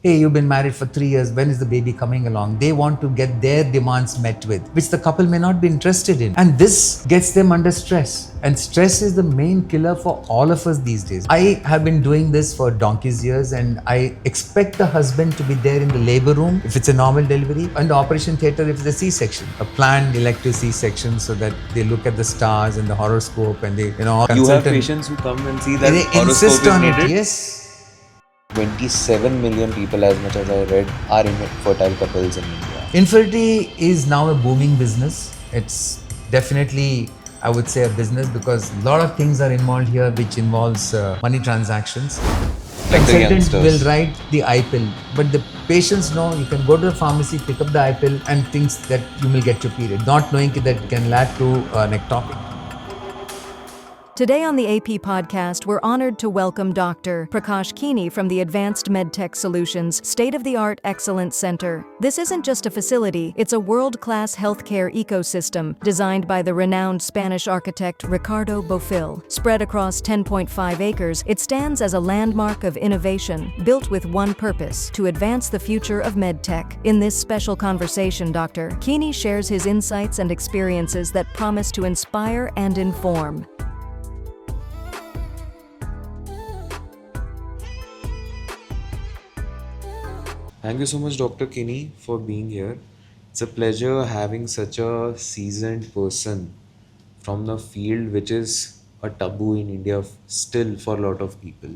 hey, you've been married for 3 years, when is the baby coming along? They want to get their demands met with, which the couple may not be interested in. And this gets them under stress. And stress is the main killer for all of us these days. I have been doing this for donkey's years, and I expect the husband to be there in the labor room if it's a normal delivery, and the operation theatre if it's a C-section, a planned elective C-section, so that they look at the stars and the horoscope and they, You have patients who come and see that they horoscope insist is on needed. it. Yes. 27 million people, as much as I read, are infertile couples in India. Infertility is now a booming business. It's definitely, I would say, a business because a lot of things are involved here which involves money transactions. Consultant will write the eye pill, but the patients know you can go to the pharmacy, pick up the eye pill and thinks that you will get your period, not knowing that it can lead to an ectopic. Today on the AP podcast, we're honored to welcome Dr. Prakash Kini from the Advance Medtech Solutions State-of-the-Art Excellence Center. This isn't just a facility, it's a world-class healthcare ecosystem designed by the renowned Spanish architect Ricardo Bofill. Spread across 10.5 acres, it stands as a landmark of innovation, built with one purpose: to advance the future of medtech. In this special conversation, Dr. Kini shares his insights and experiences that promise to inspire and inform. Thank you so much, Dr. Kini, for being here. It's a pleasure having such a seasoned person from the field, which is a taboo in India still for a lot of people.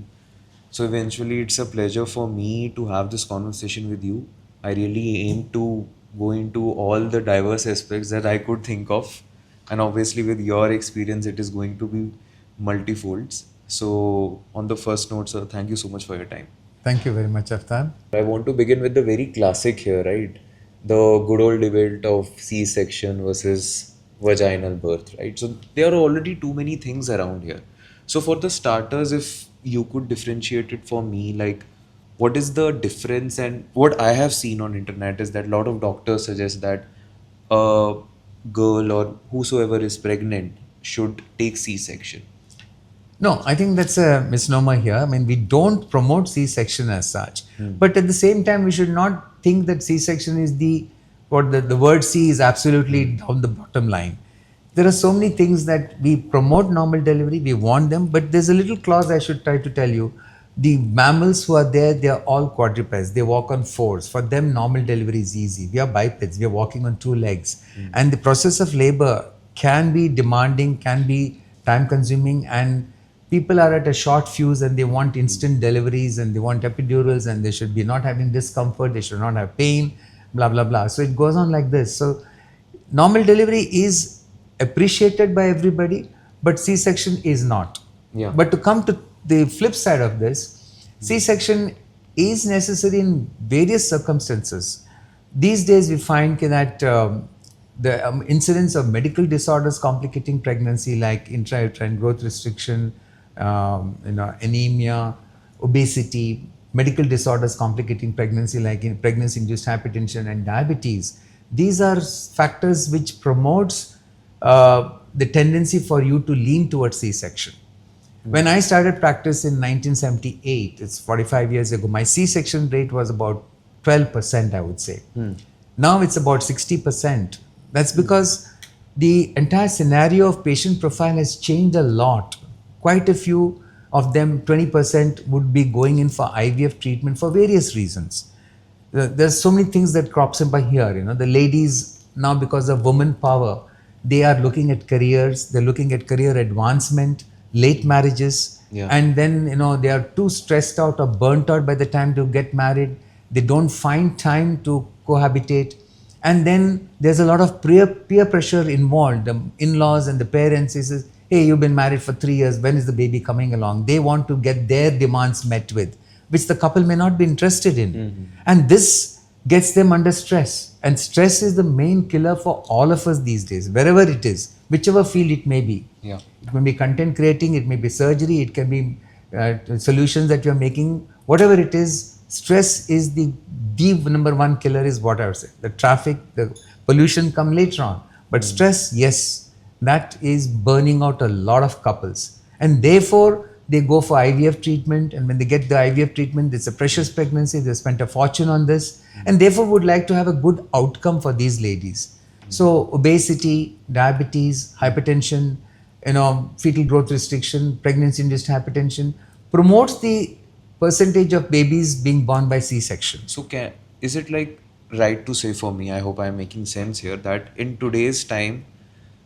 So eventually it's a pleasure for me to have this conversation with you. I really aim to go into all the diverse aspects that I could think of. And obviously with your experience, it is going to be multifolds. So on the first note, sir, thank you so much for your time. Thank you very much, Aftab. I want to begin with the very classic here, right? The good old debate of C-section versus vaginal birth, right? So there are already too many things around here. So for the starters, if you could differentiate it for me, like what is the difference? And what I have seen on internet is that a lot of doctors suggest that a girl or whosoever is pregnant should take C-section. No, I think that's a misnomer here. I mean, we don't promote C-section as such. But at the same time, we should not think that C-section is the word C is absolutely down the bottom line. There are so many things that we promote normal delivery, we want them, but there's a little clause I should try to tell you. The mammals who are there, they are all quadrupeds. They walk on fours. For them, normal delivery is easy. We are bipeds. We are walking on two legs. And the process of labor can be demanding, can be time consuming, and people are at a short fuse and they want instant deliveries and they want epidurals and they should be not having discomfort, they should not have pain, blah, blah, blah. So it goes on like this. So normal delivery is appreciated by everybody, but C-section is not. Yeah. But to come to the flip side of this, C-section is necessary in various circumstances. These days we find that the incidence of medical disorders complicating pregnancy like intrauterine growth restriction, anemia, obesity, medical disorders complicating pregnancy like in pregnancy-induced hypertension and diabetes. These are factors which promotes the tendency for you to lean towards C-section. When I started practice in 1978, it's 45 years ago, my C-section rate was about 12%, I would say. Now it's about 60%. That's because the entire scenario of patient profile has changed a lot. Quite a few of them, 20%, would be going in for IVF treatment for various reasons. There's so many things that crops up by here. The ladies now, because of woman power, they are looking at careers, they're looking at career advancement, late marriages, and then they are too stressed out or burnt out by the time to get married. They don't find time to cohabitate. And then there's a lot of peer pressure involved. The in-laws and the parents says, hey, you've been married for 3 years, when is the baby coming along? They want to get their demands met with, which the couple may not be interested in. And this gets them under stress. And stress is the main killer for all of us these days, wherever it is, whichever field it may be. It may be content creating, it may be surgery, it can be solutions that you're making, whatever it is. Stress is the number one killer, is what I would say. The traffic, the pollution come later on. But stress, yes, that is burning out a lot of couples. And therefore, they go for IVF treatment, and when they get the IVF treatment, it's a precious pregnancy. They spent a fortune on this, and therefore would like to have a good outcome for these ladies. So obesity, diabetes, hypertension, fetal growth restriction, pregnancy-induced hypertension promotes the percentage of babies being born by C-section. So is it like right to say for me, I hope I'm making sense here, that in today's time,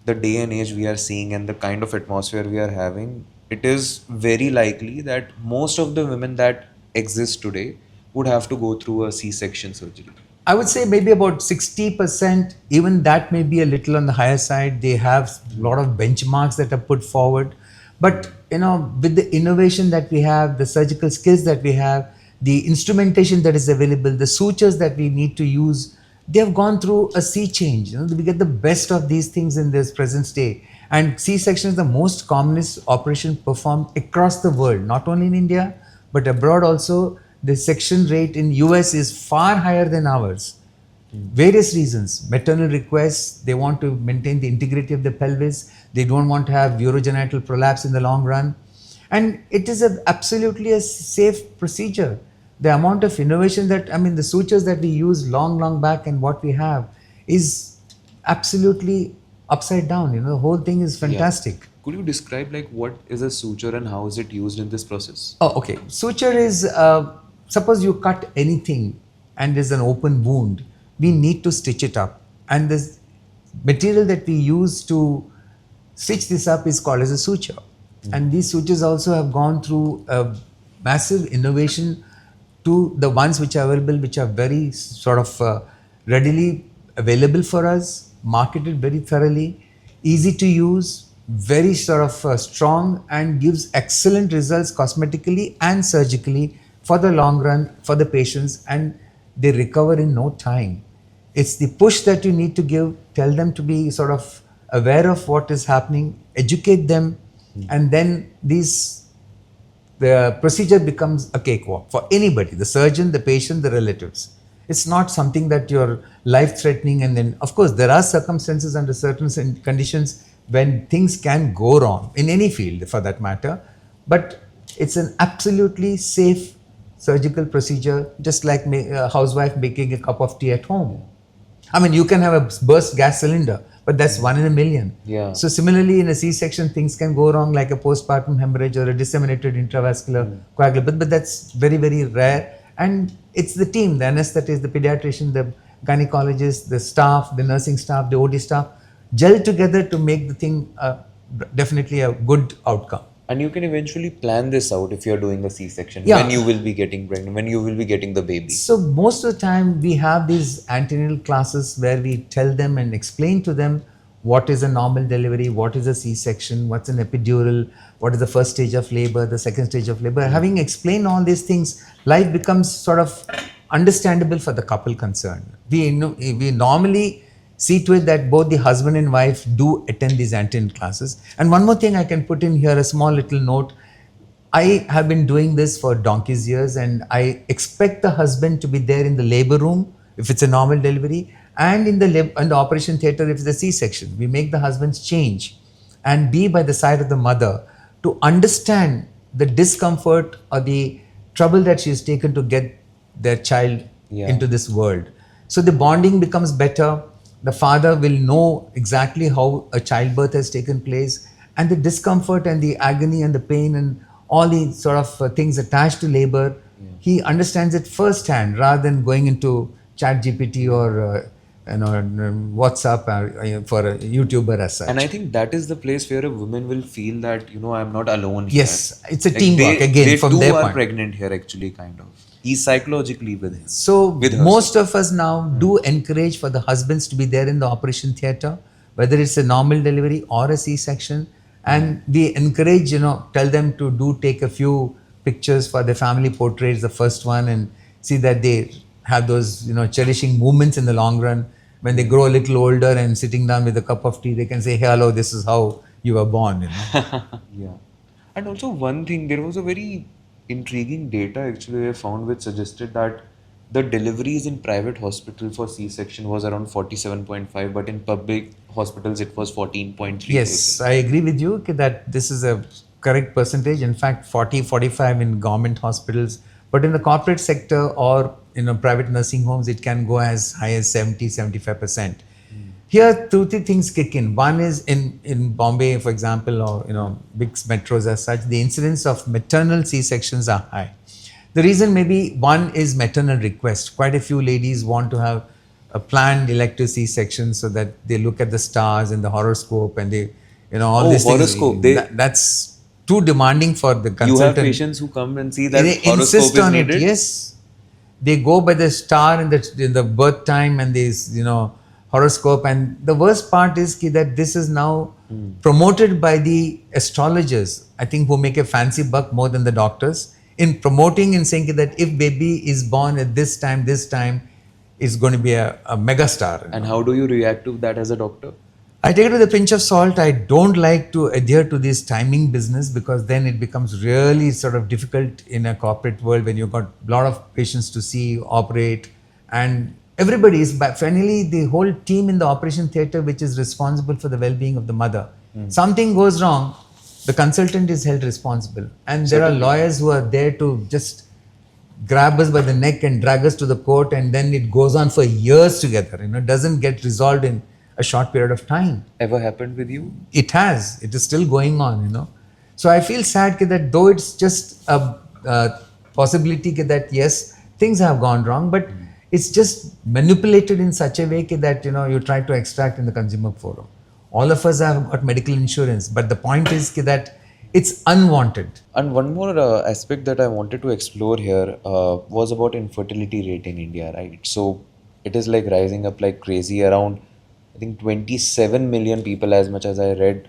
the day and age we are seeing and the kind of atmosphere we are having, it is very likely that most of the women that exist today would have to go through a C-section surgery. I would say maybe about 60%, even that may be a little on the higher side. They have a lot of benchmarks that are put forward. But, with the innovation that we have, the surgical skills that we have, the instrumentation that is available, the sutures that we need to use, they have gone through a sea change. We get the best of these things in this present state. And C-section is the most commonest operation performed across the world, not only in India, but abroad also. The section rate in US is far higher than ours. Various reasons. Maternal requests, they want to maintain the integrity of the pelvis. They don't want to have urogenital prolapse in the long run. And it is absolutely a safe procedure. The amount of innovation the sutures that we use long back and what we have is absolutely upside down. The whole thing is fantastic. Yeah. Could you describe what is a suture and how is it used in this process? Oh, okay. Suture is, suppose you cut anything and there's an open wound, we need to stitch it up. And the material that we use to stitch this up is called as a suture. And these sutures also have gone through a massive innovation to the ones which are available, which are very sort of readily available for us, marketed very thoroughly, easy to use, very sort of strong, and gives excellent results cosmetically and surgically for the long run for the patients, and they recover in no time. It's the push that you need to give, tell them to be sort of aware of what is happening, educate them, and then the procedure becomes a cakewalk for anybody, the surgeon, the patient, the relatives. It's not something that you're life-threatening, and then, of course, there are circumstances under certain conditions when things can go wrong, in any field for that matter, but it's an absolutely safe surgical procedure, just like a housewife making a cup of tea at home. You can have a burst gas cylinder, but that's 1 in a million. Yeah. So similarly, in a C-section, things can go wrong, like a postpartum hemorrhage or a disseminated intravascular coagulation, but that's very, very rare. And it's the team, the anesthetist, the pediatrician, the gynecologist, the staff, the nursing staff, the OD staff, gel together to make the thing definitely a good outcome. And you can eventually plan this out if you're doing a C-section, Yeah. when you will be getting pregnant, when you will be getting the baby. So most of the time we have these antenatal classes where we tell them and explain to them what is a normal delivery, what is a C-section, what's an epidural, what is the first stage of labor, the second stage of labor. Having explained all these things, life becomes sort of understandable for the couple concerned. We normally see to it that both the husband and wife do attend these antenatal classes. And one more thing I can put in here, a small little note. I have been doing this for donkey's years, and I expect the husband to be there in the labor room if it's a normal delivery, and in the operation theatre if it's a C-section. We make the husbands change and be by the side of the mother to understand the discomfort or the trouble that she has taken to get their child into this world. So the bonding becomes better. The father will know exactly how a childbirth has taken place, and the discomfort and the agony and the pain and all the sort of things attached to labor, he understands it firsthand rather than going into ChatGPT or WhatsApp for a YouTuber as such. And I think that is the place where a woman will feel that, I'm not alone here. Yes, it's a teamwork again from their point. They too are pregnant here actually, kind of. He's psychologically with him. So most of us now do encourage for the husbands to be there in the operation theatre, whether it's a normal delivery or a C-section. And we encourage, tell them to take a few pictures for their family portraits, the first one, and see that they have those, cherishing moments in the long run. When they grow a little older and sitting down with a cup of tea, they can say, hey, hello, this is how you were born. Yeah. And also one thing, there was a very intriguing data actually I found which suggested that the deliveries in private hospital for C-section was around 47.5, but in public hospitals it was 14.3%. Yes, I agree with you that this is a correct percentage. In fact, 40, 45 in government hospitals. But in the corporate sector or private nursing homes, it can go as high as 70, 75%. Here, two, three things kick in. One is in Bombay, for example, or big metros as such, the incidence of maternal C-sections are high. The reason maybe one is maternal request. Quite a few ladies want to have a planned elective C-section so that they look at the stars and the horoscope and they, all these horoscope. things. That's too demanding for the consultant. You have patients who come and see that they horoscope insist is on needed? it. Yes, they go by the star in the birth time and this horoscope. And the worst part is that this is now promoted by the astrologers, I think, who make a fancy buck more than the doctors in promoting and saying that if baby is born at this time is going to be a mega star. And how do you react to that as a doctor? I take it with a pinch of salt. I don't like to adhere to this timing business because then it becomes really sort of difficult in a corporate world when you've got a lot of patients to see, operate, and everybody is, finally the whole team in the operation theatre which is responsible for the well-being of the mother. Something goes wrong, the consultant is held responsible. And there are lawyers who are there to just grab us by the neck and drag us to the court, and then it goes on for years together. It doesn't get resolved in a short period of time. Ever happened with you? It has. It is still going on, So I feel sad that though it's just a possibility that yes, things have gone wrong, but it's just manipulated in such a way that you try to extract in the consumer forum. All of us have got medical insurance, but the point is that it's unwanted. And one more aspect that I wanted to explore here was about infertility rate in India, right? So it is like rising up like crazy. Around, I think 27 million people, as much as I read,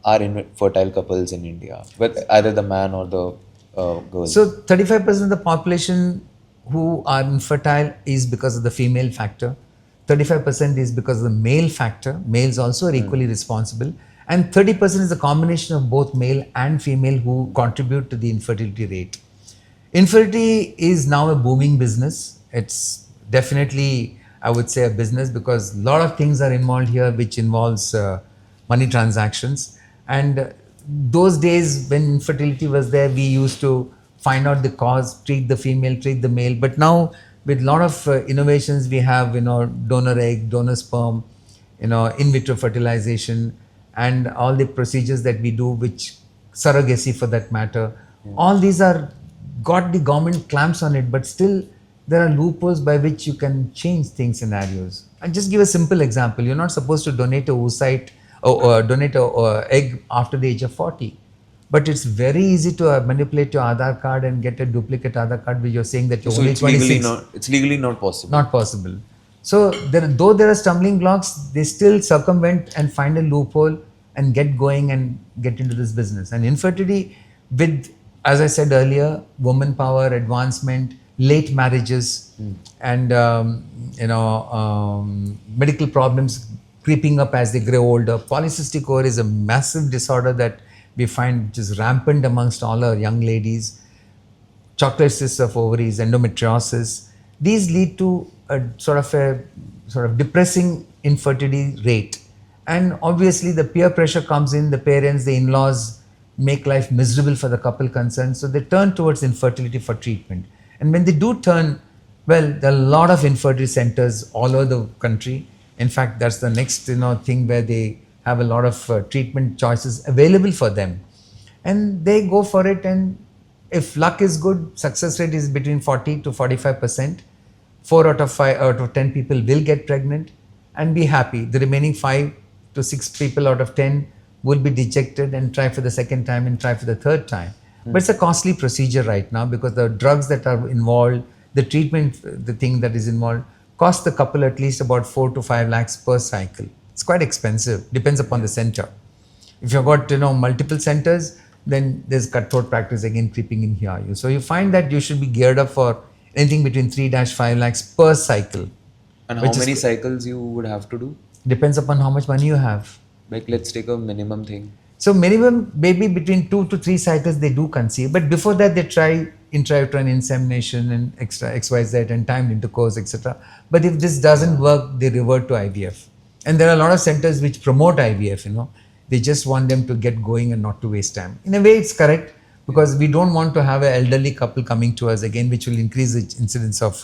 are infertile couples in India, with either the man or the girl. So 35% of the population who are infertile is because of the female factor. 35% is because of the male factor. Males also are equally responsible. And 30% is a combination of both male and female who contribute to the infertility rate. Infertility is now a booming business. It's definitely, I would say, a business because a lot of things are involved here which involves money transactions. And those days when infertility was there, we used to find out the cause, treat the female, treat the male. But now with a lot of innovations, we have, donor egg, donor sperm, in vitro fertilization, and all the procedures that we do, which surrogacy for that matter. All these are got the government clamps on it, but still there are loopholes by which you can change things, scenarios. I'll just give a simple example. You're not supposed to donate a oocyte or donate an egg after the age of 40. But it's very easy to manipulate your Aadhaar card and get a duplicate Aadhaar card where you're saying that you're only 26. It's legally not possible. Not possible. So though there are stumbling blocks, they still circumvent and find a loophole and get going and get into this business. And infertility with, as I said earlier, woman power, advancement, late marriages, and medical problems creeping up as they grow older. Polycystic ovary is a massive disorder that we find which is rampant amongst all our young ladies. Chocolate cysts of ovaries, endometriosis. These lead to a sort of depressing infertility rate. And obviously the peer pressure comes in, the parents, the in-laws make life miserable for the couple concerned. So they turn towards infertility for treatment. And when they do turn, well, there are a lot of infertility centers all over the country. In fact, that's the next thing where they have a lot of treatment choices available for them. And they go for it, and if luck is good, success rate is between 40 to 45%. 4 out of 10 people will get pregnant and be happy. The remaining 5 to 6 people out of 10 will be dejected and try for the second time and try for the third time. But it's a costly procedure right now because the drugs that are involved, the treatment, the thing that is involved, cost the couple at least about 4 to 5 lakhs per cycle. It's quite expensive, depends upon the center. If you've got multiple centers, then there's cutthroat practice again creeping in here. So you find that you should be geared up for anything between 3-5 lakhs per cycle. And how many cycles you would have to do? Depends upon how much money you have. Like, let's take a minimum thing. So minimum, maybe between 2 to 3 cycles they do conceive, but before that they try intrauterine insemination and extra XYZ and timed intercourse, etc. But if this doesn't work, they revert to IVF. And there are a lot of centers which promote IVF, They just want them to get going and not to waste time. In a way, it's correct, because we don't want to have an elderly couple coming to us again, which will increase the incidence of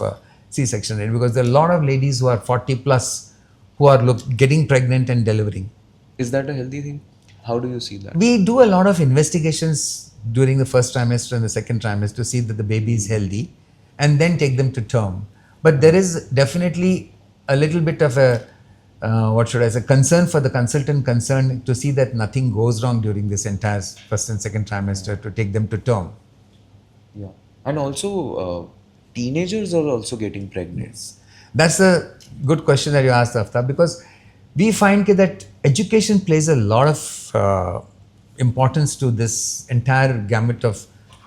C-section rate, because there are a lot of ladies who are 40 plus who are getting pregnant and delivering. Is that a healthy thing? How do you see that? We do a lot of investigations during the first trimester and the second trimester to see that the baby is healthy, and then take them to term. But there is definitely a little bit of a concern for the consultant concerned to see that nothing goes wrong during this entire first and second trimester to take them to term. Yeah. And also, teenagers are also getting pregnant. That's a good question that you asked, Aftab, because we find that education plays a lot of importance to this entire gamut of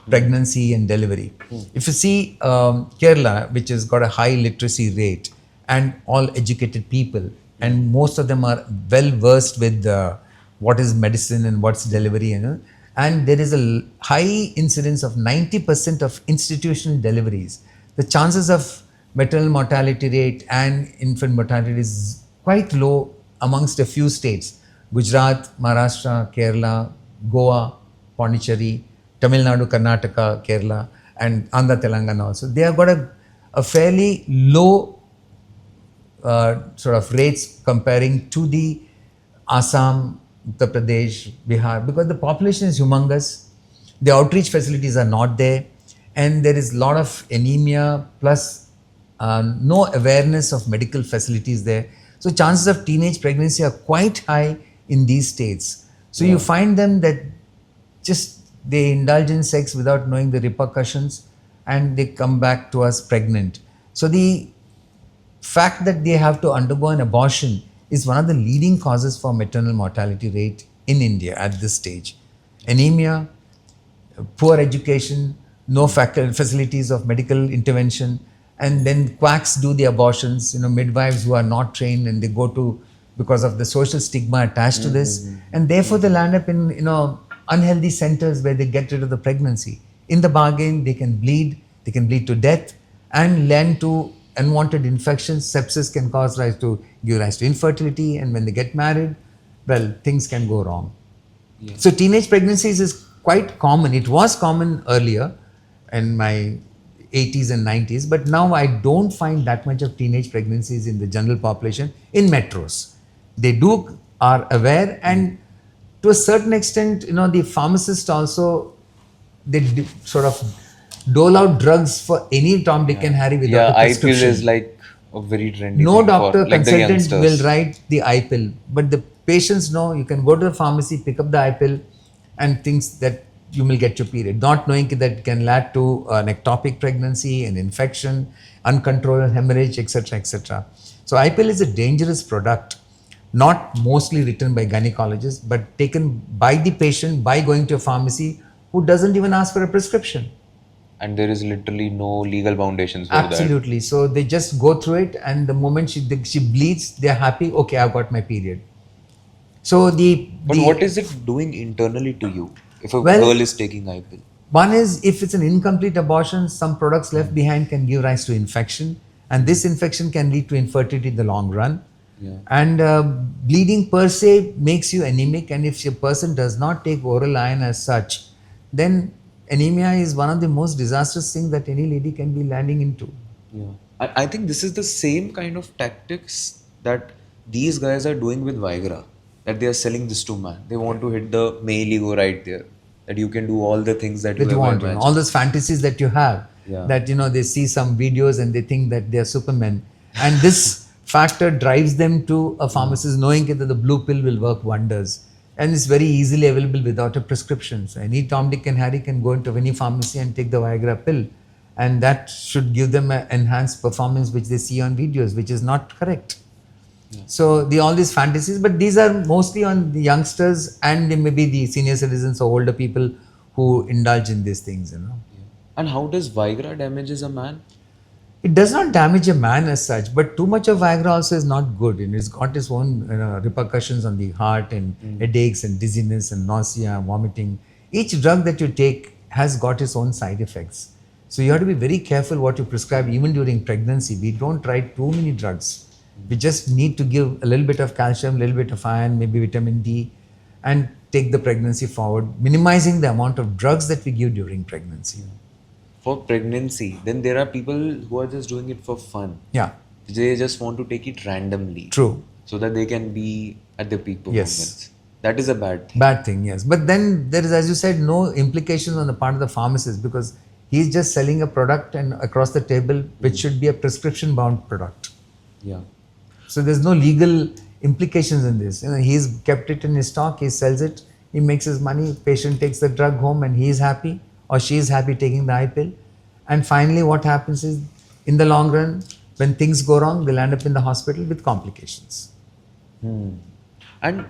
pregnancy and delivery. If you see Kerala, which has got a high literacy rate and all educated people, and most of them are well versed with what is medicine and what's delivery, and there is a high incidence of 90% of institutional deliveries. The chances of maternal mortality rate and infant mortality is quite low amongst a few states: Gujarat, Maharashtra, Kerala, Goa, Pondicherry, Tamil Nadu, Karnataka, Kerala, and Andhra, Telangana also. They have got a fairly low sort of rates comparing to the Assam, Uttar Pradesh, Bihar, because the population is humongous, the outreach facilities are not there, and there is a lot of anemia plus no awareness of medical facilities there. So chances of teenage pregnancy are quite high in these states. So you find them that just they indulge in sex without knowing the repercussions, and they come back to us pregnant. So the fact that they have to undergo an abortion is one of the leading causes for maternal mortality rate in India at this stage. Anemia, poor education, no facilities of medical intervention, and then quacks do the abortions, midwives who are not trained, and they go to, because of the social stigma attached to this, and therefore they land up in unhealthy centers where they get rid of the pregnancy. In the bargain, they can bleed to death and land to unwanted infections. Sepsis can give rise to infertility, and when they get married, well, things can go wrong. Yeah. So teenage pregnancies is quite common. It was common earlier in my 80s and 90s, but now I don't find that much of teenage pregnancies in the general population in metros. They are aware, and to a certain extent, the pharmacist also, they sort of dole out drugs for any Tom, Dick and Harry without a prescription. IPL is like a very trendy No thing doctor for, like, consultant will write the IPL, but the patients know. You can go to the pharmacy, pick up the IPL, and thinks that you will get your period, not knowing that it can lead to an ectopic pregnancy, an infection, uncontrolled hemorrhage, etc., etc. So IPL is a dangerous product, not mostly written by gynecologists, but taken by the patient by going to a pharmacy who doesn't even ask for a prescription. And there is literally no legal foundations for that. Absolutely. So they just go through it, and the moment she bleeds, they're happy. Okay, I've got my period. So But what is it doing internally to you if a girl is taking IPL? One is, if it's an incomplete abortion, some products left behind can give rise to infection, and this infection can lead to infertility in the long run. Yeah. And bleeding per se makes you anemic, and if a person does not take oral iron as such, then anemia is one of the most disastrous things that any lady can be landing into. Yeah, I think this is the same kind of tactics that these guys are doing with Viagra, that they are selling this to man. They want to hit the male ego right there, that you can do all the things that you want, all those fantasies that you have. Yeah. That they see some videos and they think that they are supermen, and this factor drives them to a pharmacist knowing that the blue pill will work wonders. And it's very easily available without a prescription. So any Tom, Dick and Harry can go into any pharmacy and take the Viagra pill. And that should give them an enhanced performance which they see on videos, which is not correct. Yeah. So all these fantasies, but these are mostly on the youngsters and maybe the senior citizens or older people who indulge in these things. Yeah. And how does Viagra damages a man? It does not damage a man as such, but too much of Viagra also is not good, and it's got its own repercussions on the heart and headaches and dizziness and nausea, vomiting. Each drug that you take has got its own side effects. So you have to be very careful what you prescribe even during pregnancy. We don't try too many drugs. We just need to give a little bit of calcium, a little bit of iron, maybe vitamin D, and take the pregnancy forward, minimizing the amount of drugs that we give during pregnancy. For pregnancy, then there are people who are just doing it for fun. Yeah, They just want to take it randomly. true. So that they can be at their peak performance. Yes. That is a bad thing. Bad thing, yes. But then there is, as you said, no implications on the part of the pharmacist, because he's just selling a product and across the table, which should be a prescription bound product. Yeah. So there's no legal implications in this. He's kept it in his stock, he sells it, he makes his money, patient takes the drug home and he is happy, or she is happy taking the eye pill. And finally what happens is, in the long run, when things go wrong, they'll end up in the hospital with complications. And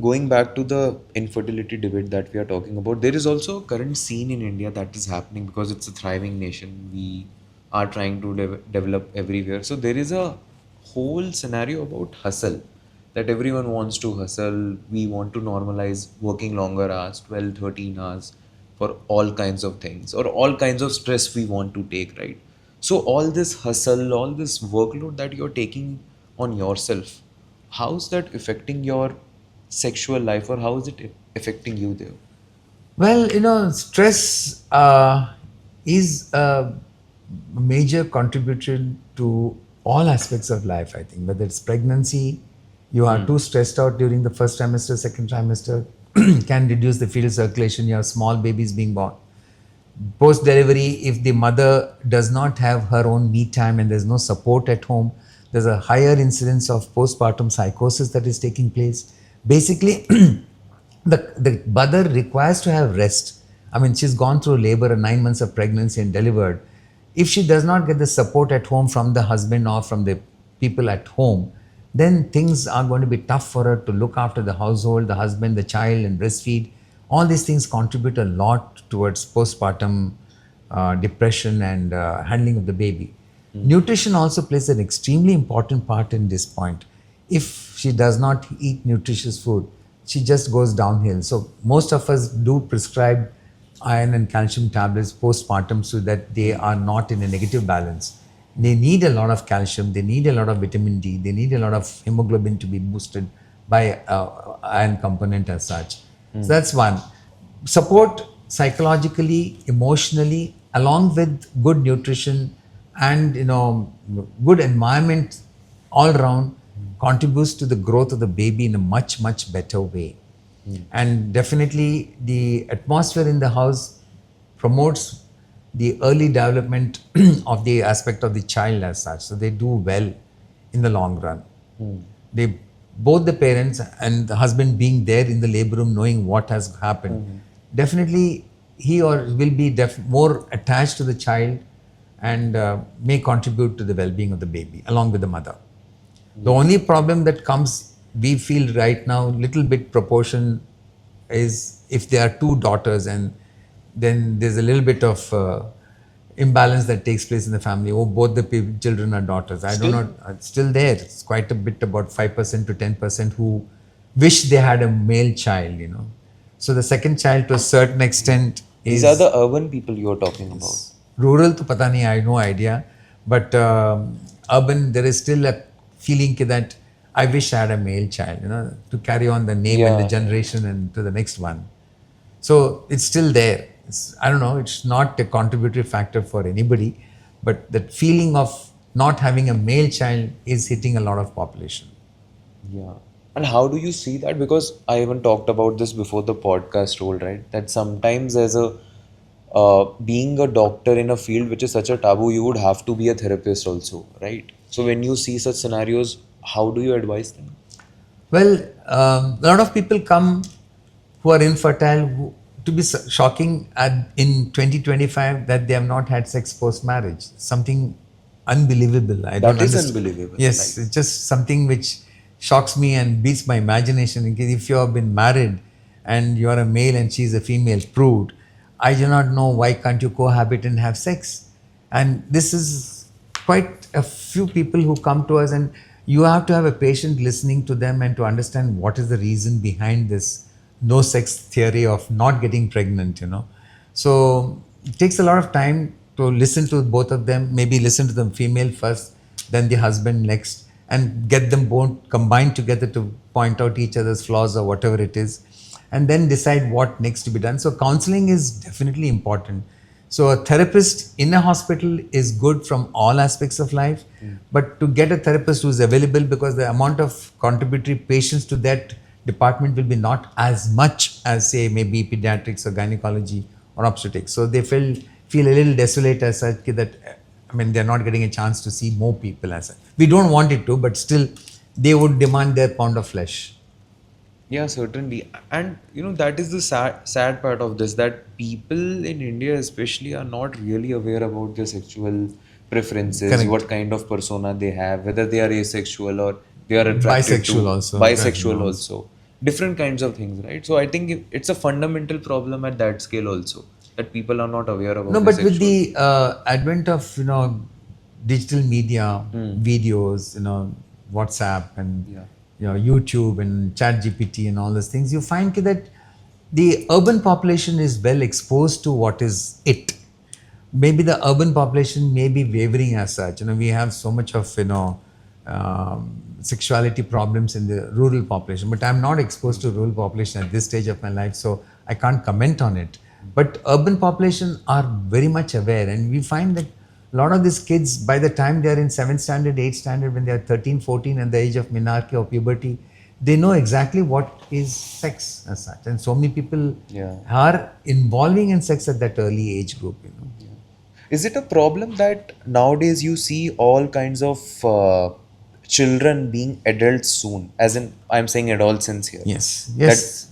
going back to the infertility debate that we are talking about, there is also a current scene in India that is happening because it's a thriving nation. We are trying to develop everywhere. So there is a whole scenario about hustle, that everyone wants to hustle. We want to normalize working longer hours, 12, 13 hours for all kinds of things, or all kinds of stress we want to take, right? So all this hustle, all this workload that you're taking on yourself, how's that affecting your sexual life, or how is it affecting you there? Well, stress is a major contributor to all aspects of life, I think. Whether it's pregnancy, you are too stressed out during the first trimester, second trimester, can reduce the fetal circulation, you have small babies being born. Post delivery, if the mother does not have her own me time and there's no support at home, there's a higher incidence of postpartum psychosis that is taking place. Basically, the mother requires to have rest. I mean, she's gone through labor and 9 months of pregnancy and delivered. If she does not get the support at home from the husband or from the people at home, then things are going to be tough for her to look after the household, the husband, the child, and breastfeed. All these things contribute a lot towards postpartum depression and handling of the baby. Nutrition also plays an extremely important part in this point. If she does not eat nutritious food, she just goes downhill. So most of us do prescribe iron and calcium tablets postpartum so that they are not in a negative balance. They need a lot of calcium, they need a lot of vitamin D, they need a lot of hemoglobin to be boosted by iron component as such. So that's one. Support psychologically, emotionally, along with good nutrition and good environment all around contributes to the growth of the baby in a much, much better way. And definitely the atmosphere in the house promotes the early development of the aspect of the child as such. So they do well in the long run. Both the parents and the husband being there in the labor room, knowing what has happened, definitely he or will be more attached to the child and may contribute to the well-being of the baby along with the mother. The only problem that comes, we feel right now, little bit proportion is if there are two daughters, and then there's a little bit of imbalance that takes place in the family. Oh, both the children are daughters. I don't know. It's still there. It's quite a bit, about 5% to 10% who wish they had a male child, So the second child to a certain extent is... These are the urban people you're talking about. Rural to pata nahi, I have no idea. But urban, there is still a feeling that I wish I had a male child, to carry on the name and the generation and to the next one. So it's still there. I don't know, it's not a contributory factor for anybody, but that feeling of not having a male child is hitting a lot of population. Yeah. And how do you see that? Because I even talked about this before the podcast rolled, right? That sometimes as being a doctor in a field which is such a taboo, you would have to be a therapist also, right? So when you see such scenarios, how do you advise them? Well, a lot of people come who are infertile, to be shocking in 2025 that they have not had sex post-marriage. Something unbelievable. That is unbelievable. Yes, it's just something which shocks me and beats my imagination. If you have been married and you are a male and she is a female, proved, I do not know why can't you cohabit and have sex. And this is quite a few people who come to us, and you have to have a patient listening to them and to understand what is the reason behind this no sex theory of not getting pregnant, So it takes a lot of time to listen to both of them, maybe listen to the female first, then the husband next, and get them both combined together to point out each other's flaws or whatever it is, and then decide what next to be done. So counseling is definitely important. So a therapist in a hospital is good from all aspects of life, but to get a therapist who is available, because the amount of contributory patients to that department will be not as much as say maybe pediatrics or gynecology or obstetrics. So they feel a little desolate as such that I mean they're not getting a chance to see more people as such. We don't want it to, but still they would demand their pound of flesh. Yeah, certainly. And that is the sad part of this, that people in India especially are not really aware about their sexual preferences, Correct. what kind of persona they have, whether they are asexual or they are attracted to Bisexual also. bisexual also. Different kinds of things, right? So I think it's a fundamental problem at that scale also, that people are not aware about No, their but with sexual. the advent of digital media, videos, WhatsApp and YouTube and Chat GPT and all those things, you find that the urban population is well exposed to what is it. Maybe the urban population may be wavering as such. We have so much of sexuality problems in the rural population, but I'm not exposed to rural population at this stage of my life, so I can't comment on it. But urban population are very much aware, and we find that a lot of these kids, by the time they are in 7th standard, 8th standard, when they are 13, 14 and the age of menarche or puberty, they know exactly what is sex as such. And so many people are involving in sex at that early age group. Is it a problem that nowadays you see all kinds of children being adults soon? As in, I'm saying adolescents here. Yes.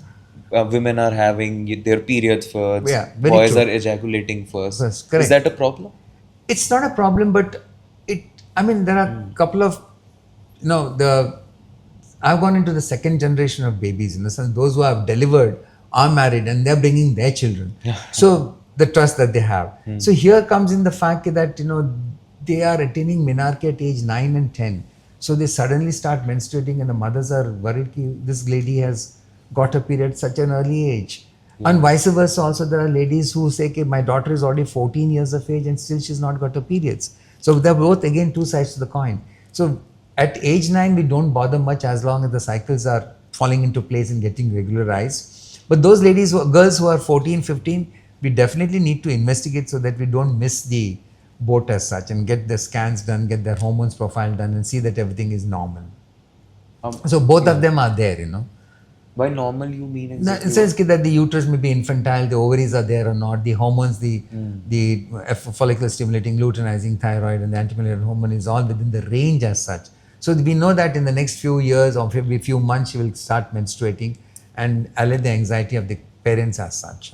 That women are having their periods first, very boys true. are ejaculating first. Yes, correct. Is that a problem? It's not a problem, but there are a couple of, I've gone into the second generation of babies, in the sense those who have delivered are married and they're bringing their children. So the trust that they have. So here comes in the fact that, they are attaining menarche at age 9 and 10. So they suddenly start menstruating and the mothers are worried that this lady has got a period at such an early age. And vice versa also, there are ladies who say, my daughter is already 14 years of age and still she's not got her periods. So they're both again two sides to the coin. So at age 9, we don't bother much as long as the cycles are falling into place and getting regularized. But those girls who are 14, 15, we definitely need to investigate so that we don't miss the boat as such, and get the scans done, get their hormones profile done and see that everything is normal. So both of them are there, By normal, you mean In exactly the sense that the uterus may be infantile, the ovaries are there or not, the hormones, the follicular stimulating, luteinizing thyroid and the antimalarial hormone is all within the range as such. So we know that in the next few years or maybe few months she will start menstruating and allay the anxiety of the parents as such.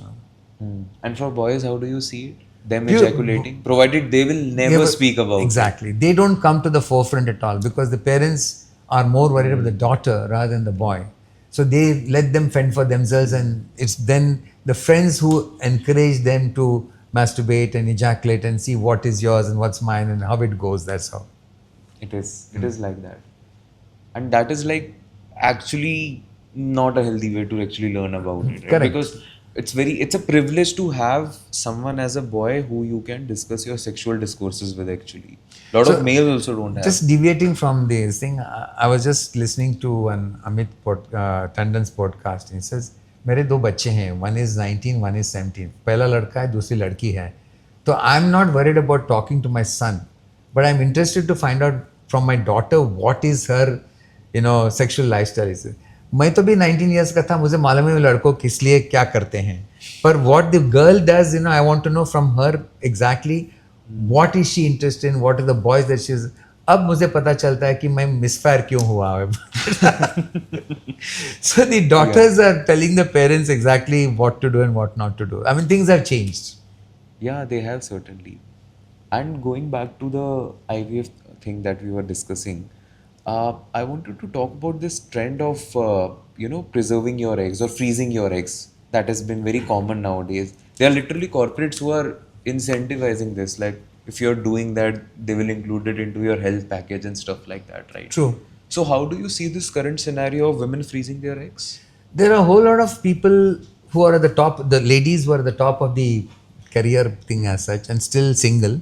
And for boys, how do you see it? Them ejaculating, provided they will never speak about exactly. It. They don't come to the forefront at all because the parents are more worried about the daughter rather than the boy. So they let them fend for themselves, and it's then the friends who encourage them to masturbate and ejaculate and see what is yours and what's mine and how it goes. That's how. It is like that. And that is like actually not a healthy way to actually learn about it. Right? Correct. Because it's a privilege to have someone as a boy who you can discuss your sexual discourses with actually. A lot of males also don't have. Just deviating from this thing, I was just listening to an Amit Tandon's podcast. He says, मेरे दो बच्चे हैं, one is 19, one is 17. पहला लड़का है, दूसरी लड़की है. So I'm not worried about talking to my son, but I'm interested to find out from my daughter what is her, sexual lifestyle is. मैं तो भी 19 years का था, मुझे मालूम है लड़कों किस लिए क्या करते हैं. But what the girl does, I want to know from her exactly what is she interested in, what are the boys that she's. अब मुझे पता चलता है कि मैं misfire क्यों हुआ है. So the doctors are telling the parents exactly what to do and what not to do. I mean, things have changed. Yeah, they have certainly. And going back to the IVF thing that we were discussing, I wanted to talk about this trend of, preserving your eggs or freezing your eggs that has been very common nowadays. There are literally corporates who are incentivizing this. Like, if you're doing that, they will include it into your health package and stuff like that, right? True. So how do you see this current scenario of women freezing their eggs? There are a whole lot of people who are at the top, the ladies who are at the top of the career thing as such and still single.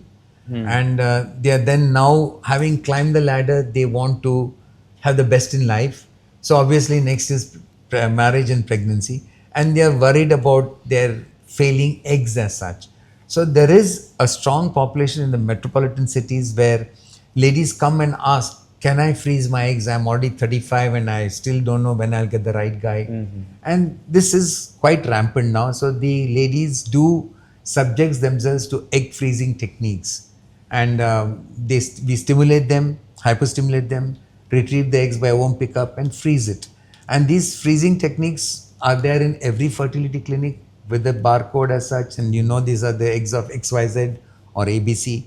And they are then now having climbed the ladder, they want to have the best in life. So obviously next is marriage and pregnancy, and they are worried about their failing eggs as such. So there is a strong population in the metropolitan cities where ladies come and ask, can I freeze my eggs? I'm already 35 and I still don't know when I'll get the right guy. And this is quite rampant now. So the ladies do subject themselves to egg freezing techniques, and we stimulate them, hyperstimulate them, retrieve the eggs by home pickup and freeze it. And these freezing techniques are there in every fertility clinic with the barcode as such, and these are the eggs of XYZ or ABC.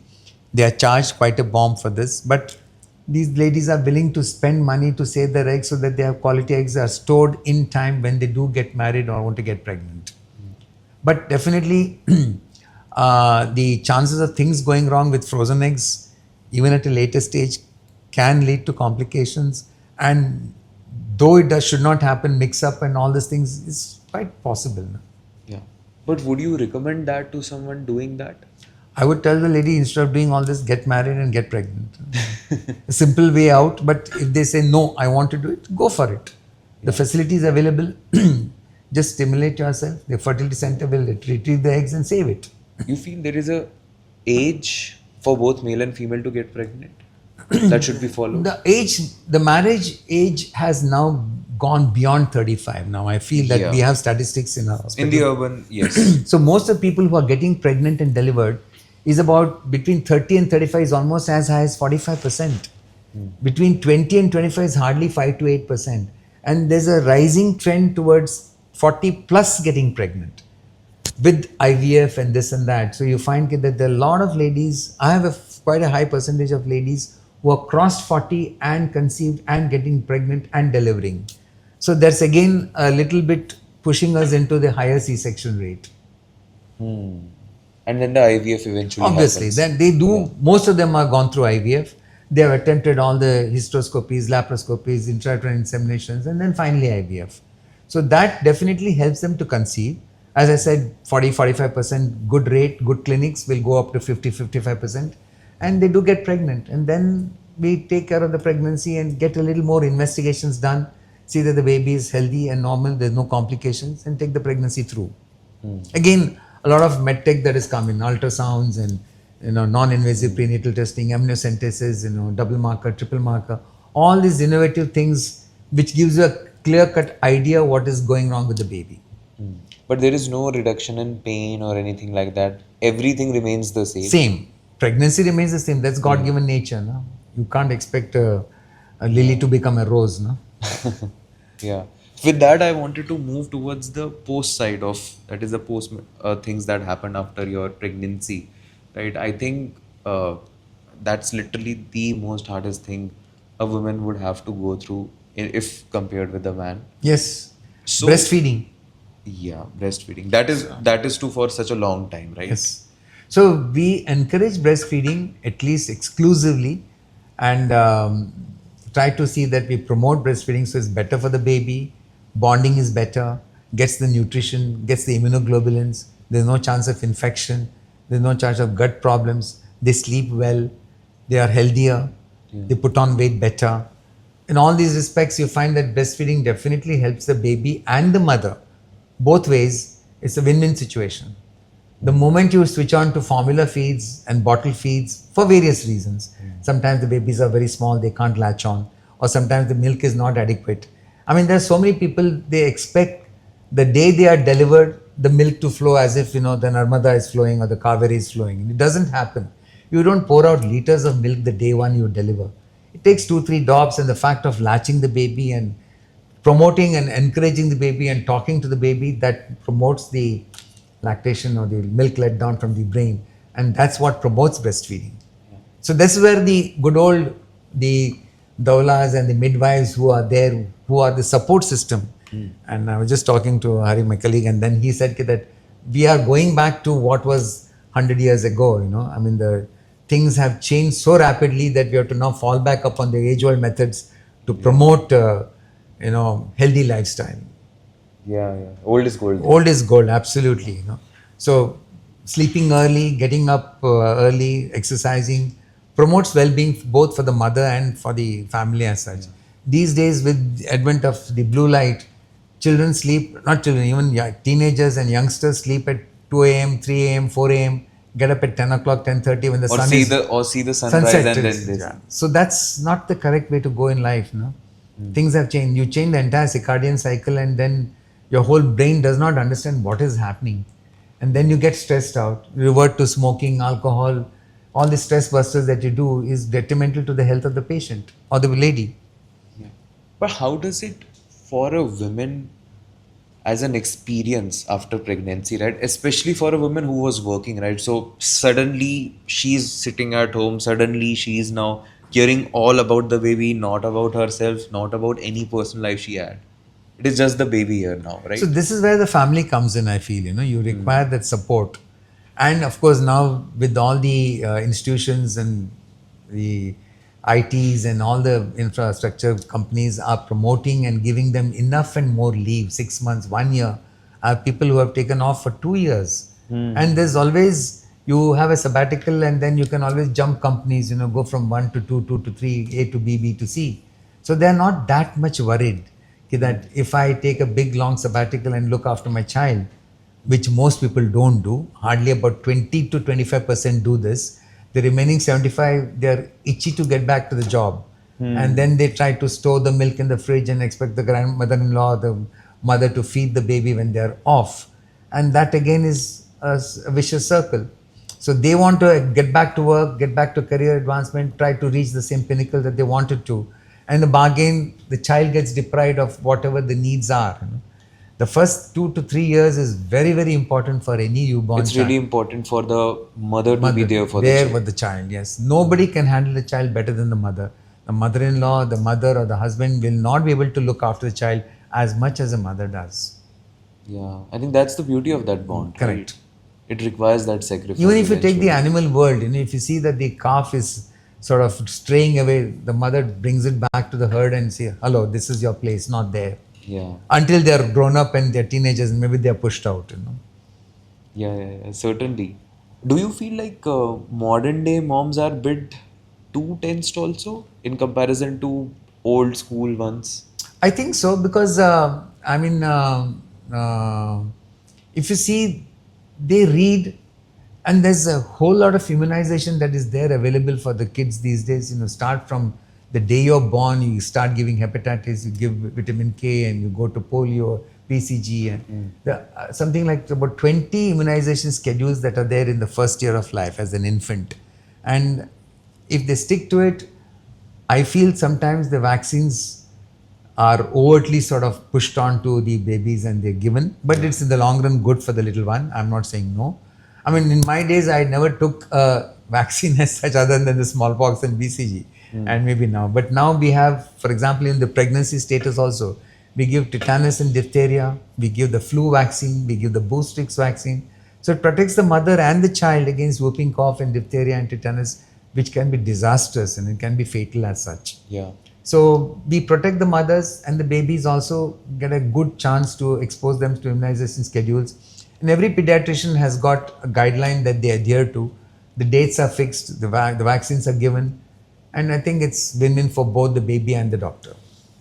They are charged quite a bomb for this, but these ladies are willing to spend money to save their eggs so that they have quality eggs are stored in time when they do get married or want to get pregnant. But definitely the chances of things going wrong with frozen eggs, even at a later stage, can lead to complications. And though should not happen, mix up and all these things is quite possible. Yeah. But would you recommend that to someone doing that? I would tell the lady, instead of doing all this, get married and get pregnant. A simple way out. But if they say, no, I want to do it, go for it. The facility is available. Just stimulate yourself. The fertility center will retrieve the eggs and save it. You feel there is a age for both male and female to get pregnant that should be followed? The marriage age has now gone beyond 35 now. I feel that we have statistics in our hospital. In the urban, yes. So most of the people who are getting pregnant and delivered is about between 30 and 35 is almost as high as 45%. Between 20 and 25 is hardly 5 to 8%. And there's a rising trend towards 40 plus getting pregnant with IVF and this and that. So you find that there are a lot of ladies, I have quite a high percentage of ladies who are crossed 40 and conceived and getting pregnant and delivering. So that's again a little bit pushing us into the higher C-section rate. And then the IVF eventually Obviously, happens. then they do, most of them are gone through IVF. They have attempted all the hysteroscopies, laparoscopies, intrauterine inseminations, and then finally IVF. So that definitely helps them to conceive. As I said, 40-45% good rate, good clinics will go up to 50-55%, and they do get pregnant. And then we take care of the pregnancy and get a little more investigations done, see that the baby is healthy and normal, there's no complications, and take the pregnancy through. Again, a lot of medtech that is coming, ultrasounds and non-invasive prenatal testing, amniocentesis, double marker, triple marker, all these innovative things which gives you a clear-cut idea what is going wrong with the baby. But there is no reduction in pain or anything like that. Everything remains the same. Same. Pregnancy remains the same. That's God-given nature. No? You can't expect a lily to become a rose. No? Yeah. With that, I wanted to move towards the post side of, that is the post things that happen after your pregnancy, right? I think that's literally the most hardest thing a woman would have to go through if compared with a man. Yes. So, breastfeeding. Yeah, breastfeeding. That is true for such a long time, right? Yes. So we encourage breastfeeding at least exclusively, and try to see that we promote breastfeeding so it's better for the baby, bonding is better, gets the nutrition, gets the immunoglobulins, there's no chance of infection, there's no chance of gut problems, they sleep well, they are healthier, they put on weight better. In all these respects, you find that breastfeeding definitely helps the baby and the mother. Both ways, it's a win-win situation. The moment you switch on to formula feeds and bottle feeds for various reasons, sometimes the babies are very small, they can't latch on, or sometimes the milk is not adequate. I mean, there are so many people, they expect the day they are delivered, the milk to flow as if, the Narmada is flowing or the Kaveri is flowing. It doesn't happen. You don't pour out liters of milk the day one you deliver. It takes 2-3 drops, and the fact of latching the baby and promoting and encouraging the baby and talking to the baby, that promotes the lactation or the milk let down from the brain, and that's what promotes breastfeeding. So this is where the good old, the doulas and the midwives who are there, who are the support system. And I was just talking to Hari, my colleague, and then he said that we are going back to what was 100 years ago. I mean, the things have changed so rapidly that we have to now fall back upon the age-old methods to promote healthy lifestyle. Yeah. Old is gold. Old is gold, absolutely. So sleeping early, getting up early, exercising promotes well-being both for the mother and for the family as such. These days, with the advent of the blue light, children sleep, not children, even teenagers and youngsters sleep at 2 a.m., 3 a.m., 4 a.m., get up at 10 o'clock, 10:30 when the Or sun see is the sunrise sunset. and then this. Yeah. So that's not the correct way to go in life. No, things have changed. You change the entire circadian cycle, and then your whole brain does not understand what is happening, and then you get stressed out. Revert to smoking, alcohol. All the stress busters that you do is detrimental to the health of the patient or the lady. Yeah. But how does it for a woman as an experience after pregnancy, right? Especially for a woman who was working, right? So suddenly she's sitting at home, suddenly she's now caring all about the baby, not about herself, not about any personal life she had. It is just the baby here now, So right? this is where the family comes in. I feel you require that support, and of course now with all the institutions and the ITs and all the infrastructure companies are promoting and giving them enough and more leave, 6 months, 1 year. I have people who have taken off for 2 years, and there's always you have a sabbatical, and then you can always jump companies. Go from 1 to 2, 2 to 3, A to B, B to C. So they're not that much worried that if I take a big long sabbatical and look after my child, which most people don't do, hardly about 20 to 25% do this. The remaining 75, they're itchy to get back to the job. And then they try to store the milk in the fridge and expect the grandmother-in-law, the mother to feed the baby when they're off. And that again is a vicious circle. So they want to get back to work, get back to career advancement, try to reach the same pinnacle that they wanted to. And the bargain, the child gets deprived of whatever the needs are. The first 2 to 3 years is very, very important for any newborn It's child. really important for the mother to be there for the there child. with the child. Yes, nobody can handle the child better than the mother. The mother-in-law, the mother, or the husband will not be able to look after the child as much as a mother does. Yeah, I think that's the beauty of that bond. Correct. Right? It requires that sacrifice. Even if you take the eventually. animal world, if you see that the calf is sort of straying away, the mother brings it back to the herd and say, "Hello, this is your place, not there." Yeah. Until they're grown up and they're teenagers, and maybe they're pushed out. Yeah, certainly. Do you feel like modern day moms are bit too tensed also in comparison to old school ones? I think so because uh, if you see, they read, and there's a whole lot of immunization that is there available for the kids these days. Start from the day you're born, you start giving hepatitis, you give vitamin K, and you go to polio, PCG, and something like about 20 immunization schedules that are there in the first year of life as an infant, and if they stick to it, I feel sometimes the vaccines are overtly sort of pushed on to the babies and they're given, but it's in the long run good for the little one. I'm not saying no. I mean, in my days, I never took a vaccine as such other than the smallpox and BCG, and maybe now. But now we have, for example, in the pregnancy status also, we give tetanus and diphtheria, we give the flu vaccine, we give the Boostrix vaccine. So it protects the mother and the child against whooping cough and diphtheria and tetanus, which can be disastrous and it can be fatal as such. Yeah. So we protect the mothers, and the babies also get a good chance to expose them to immunization schedules. And every pediatrician has got a guideline that they adhere to. The dates are fixed, the vaccines are given, and I think it's win-win for both the baby and the doctor.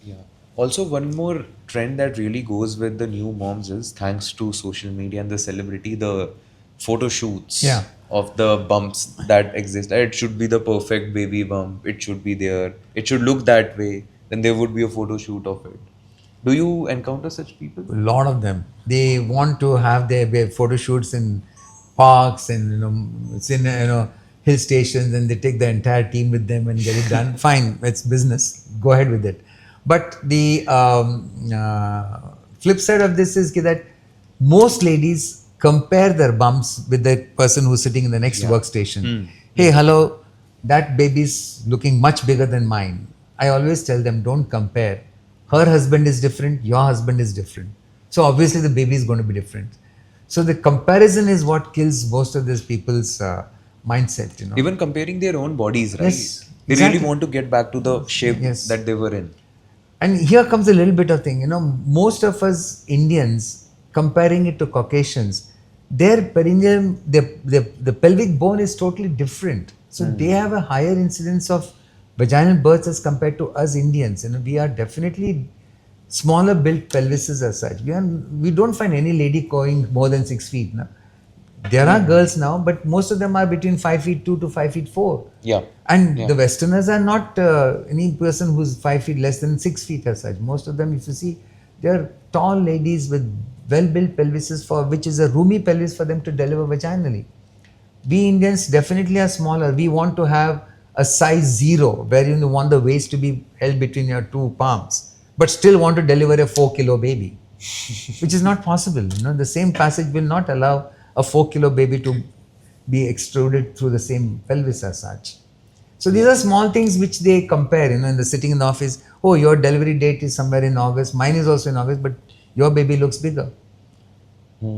Yeah. Also, one more trend that really goes with the new moms is, thanks to social media and the celebrity, the photo shoots Yeah. of the bumps that exist. It should be the perfect baby bump. It should be there. It should look that way. Then there would be a photo shoot of it. Do you encounter such people? A lot of them, they want to have their photo shoots in parks and it's in hill stations, and they take the entire team with them and get it done. Fine, it's business, go ahead with it. But the flip side of this is that most ladies compare their bumps with the person who's sitting in the next workstation. Hey, hello, that baby's looking much bigger than mine. I always tell them, don't compare. Her husband is different, your husband is different. So obviously the baby is going to be different. So the comparison is what kills most of these people's mindset. Even comparing their own bodies, right? Yes, They exactly. really want to get back to the shape Yes. that they were in. And here comes a little bit of thing. Most of us Indians, comparing it to Caucasians, their perineum, the pelvic bone is totally different. So they have a higher incidence of vaginal births as compared to us Indians. We are definitely smaller built pelvises as such. We don't find any lady going more than 6 feet. No? There are girls now, but most of them are between 5 feet 2 to 5 feet 4. Yeah. And Yeah. the Westerners are not any person who's 5 feet less than 6 feet as such. Most of them, if you see, they're tall ladies with well-built pelvises for which is a roomy pelvis for them to deliver vaginally. We Indians definitely are smaller. We want to have a size 0 where you want the waist to be held between your two palms, but still want to deliver a 4-kilo baby, which is not possible. The same passage will not allow a 4-kilo baby to be extruded through the same pelvis as such. So these are small things which they compare, in the sitting in the office. Oh, your delivery date is somewhere in August. Mine is also in August, but your baby looks bigger.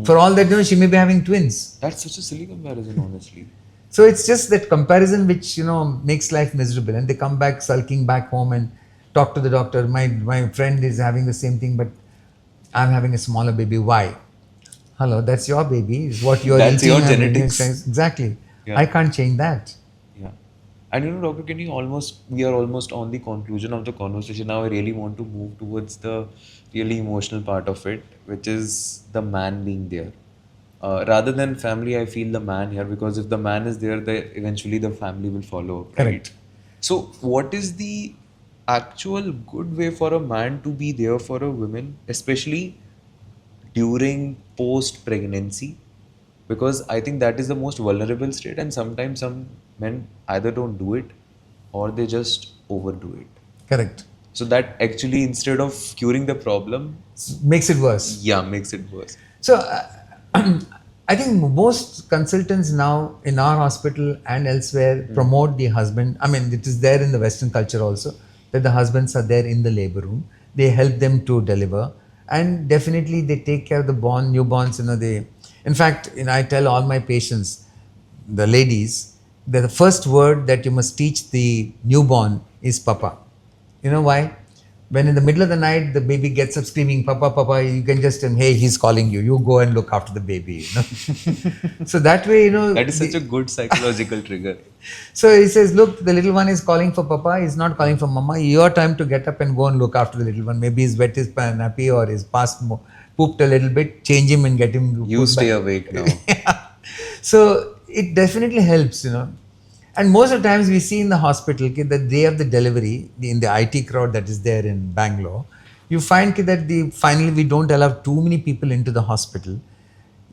For all that, she may be having twins. That's such a silly comparison, honestly. So it's just that comparison which, makes life miserable. And they come back sulking back home and talk to the doctor. My friend is having the same thing, but I'm having a smaller baby. Why? Hello, that's your baby. It's what you're That's eating. your and genetics. Exactly. Yeah. I can't change that. Yeah. And Dr. Kenny, we are almost on the conclusion of the conversation. Now I really want to move towards the really emotional part of it, which is the man being there. Rather than family, I feel the man here, because if the man is there, eventually the family will follow. Right? Correct. So what is the actual good way for a man to be there for a woman, especially during post pregnancy? Because I think that is the most vulnerable state, and sometimes some men either don't do it or they just overdo it. Correct. So that actually, instead of curing the problem, Makes it worse. yeah, makes it worse. So I think most consultants now in our hospital and elsewhere promote the husband. I mean, it is there in the Western culture also that the husbands are there in the labor room. They help them to deliver, and definitely they take care of the newborns. In fact, I tell all my patients, the ladies, that the first word that you must teach the newborn is Papa. You know why? When in the middle of the night the baby gets up screaming Papa, Papa, you can just tell him, hey, he's calling you. You go and look after the baby. So that way, That is such a good psychological trigger. So he says, look, the little one is calling for Papa. He's not calling for Mama. Your time to get up and go and look after the little one. Maybe he's wet his nappy or he's pooped a little bit. Change him and get him. You stay awake now. So it definitely helps, And most of the times we see in the hospital that the day of the delivery, in the IT crowd that is there in Bangalore, you find that finally we don't allow too many people into the hospital.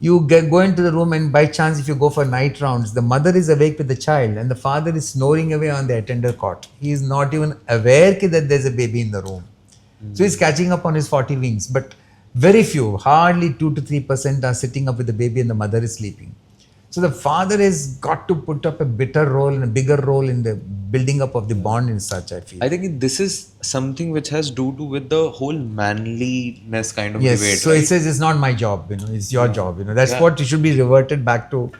You go into the room, and by chance, if you go for night rounds, the mother is awake with the child and the father is snoring away on the attender cot. He is not even aware that there's a baby in the room. So he's catching up on his 40 wings. But very few, hardly 2 to 3% are sitting up with the baby and the mother is sleeping. So the father has got to put up a bigger role in the building up of the bond in such, I feel. I think this is something which has to do with the whole manliness kind of Yes, debate. so right? it says it's not my job, it's your job, That's Yeah. what it should be reverted back to.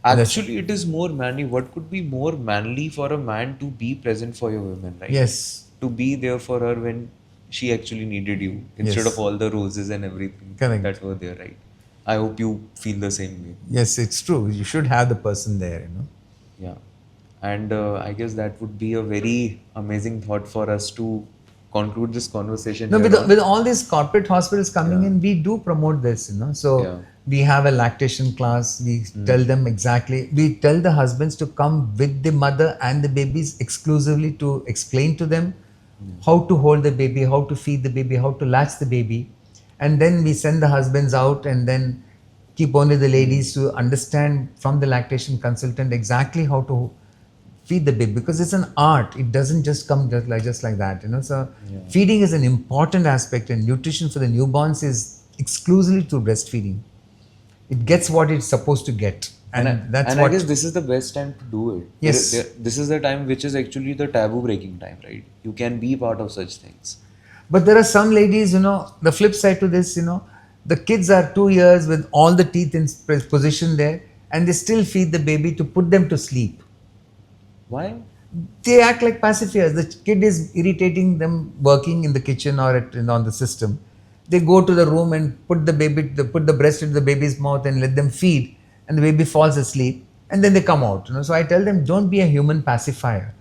Actually, it is more manly. What could be more manly for a man to be present for your woman, right? Yes, To be there for her when she actually needed you, instead Yes. of all the roses and everything Correct. that were there, right? I hope you feel the same way. yes, it's true. You should have the person there, Yeah. And I guess that would be a very amazing thought for us to conclude this conversation. No, here on. with all these corporate hospitals coming in, we do promote this, So Yeah. we have a lactation class. We tell them exactly. We tell the husbands to come with the mother and the babies exclusively to explain to them how to hold the baby, how to feed the baby, how to latch the baby. And then we send the husbands out and then keep only the ladies to understand from the lactation consultant exactly how to feed the baby, because it's an art. It doesn't just come just like that, So feeding is an important aspect, and nutrition for the newborns is exclusively through breastfeeding. It gets what it's supposed to get, and I guess this is the best time to do it. Yes. This is the time which is actually the taboo breaking time, right? You can be part of such things. But there are some ladies, the flip side to this, the kids are 2 years with all the teeth in position there, and they still feed the baby to put them to sleep. Why? They act like pacifiers. The kid is irritating them working in the kitchen or on the system. they go to the room and put the breast into the baby's mouth and let them feed, and the baby falls asleep, and then they come out. So I tell them, don't be a human pacifier.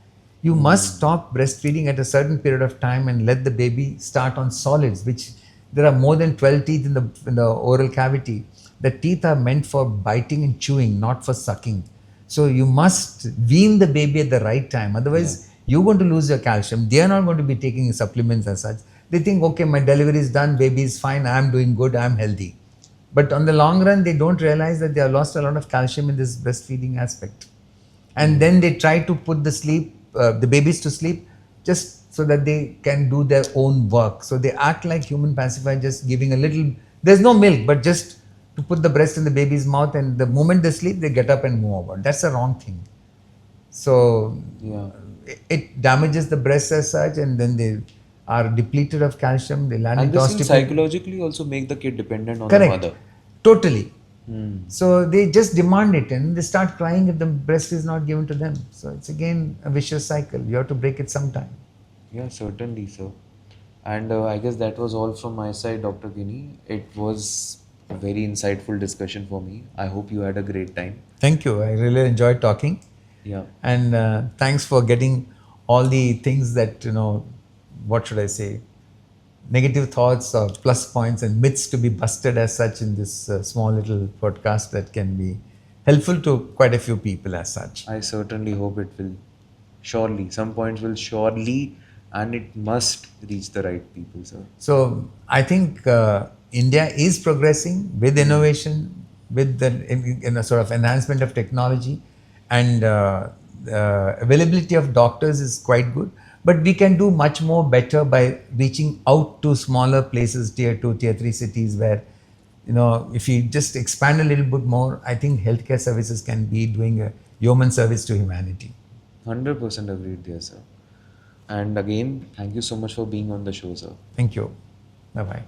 You must stop breastfeeding at a certain period of time and let the baby start on solids, which there are more than 12 teeth in the oral cavity. The teeth are meant for biting and chewing, not for sucking. So you must wean the baby at the right time. Otherwise, you're going to lose your calcium. They are not going to be taking supplements as such. They think, okay, my delivery is done, baby is fine, I'm doing good, I'm healthy. But on the long run, they don't realize that they have lost a lot of calcium in this breastfeeding aspect. And then they try to put the babies to sleep just so that they can do their own work. So they act like human pacifier, just giving a little, there's no milk, but just to put the breast in the baby's mouth, and the moment they sleep, they get up and move over. That's the wrong thing. So it damages the breast as such, and then they are depleted of calcium. They land And into this can osteoporosis. psychologically also make the kid dependent on the Correct. mother. Totally. So they just demand it, and they start crying if the breast is not given to them. So it's again a vicious cycle. You have to break it sometime. Yeah, certainly, sir. And I guess that was all from my side, Dr. Kini. It was a very insightful discussion for me. I hope you had a great time. Thank you. I really enjoyed talking. Yeah. And thanks for getting all the things that, what should I say, negative thoughts or plus points and myths to be busted as such in this small little podcast that can be helpful to quite a few people as such. I certainly hope it will. Surely. Some points will surely, and it must reach the right people, sir. So I think India is progressing with innovation, with the in a sort of enhancement of technology, and availability of doctors is quite good. But we can do much more better by reaching out to smaller places, tier 2, tier 3 cities where, if you just expand a little bit more, I think healthcare services can be doing a yeoman service to humanity. 100% agreed there, sir. And again, thank you so much for being on the show, sir. Thank you. Bye-bye.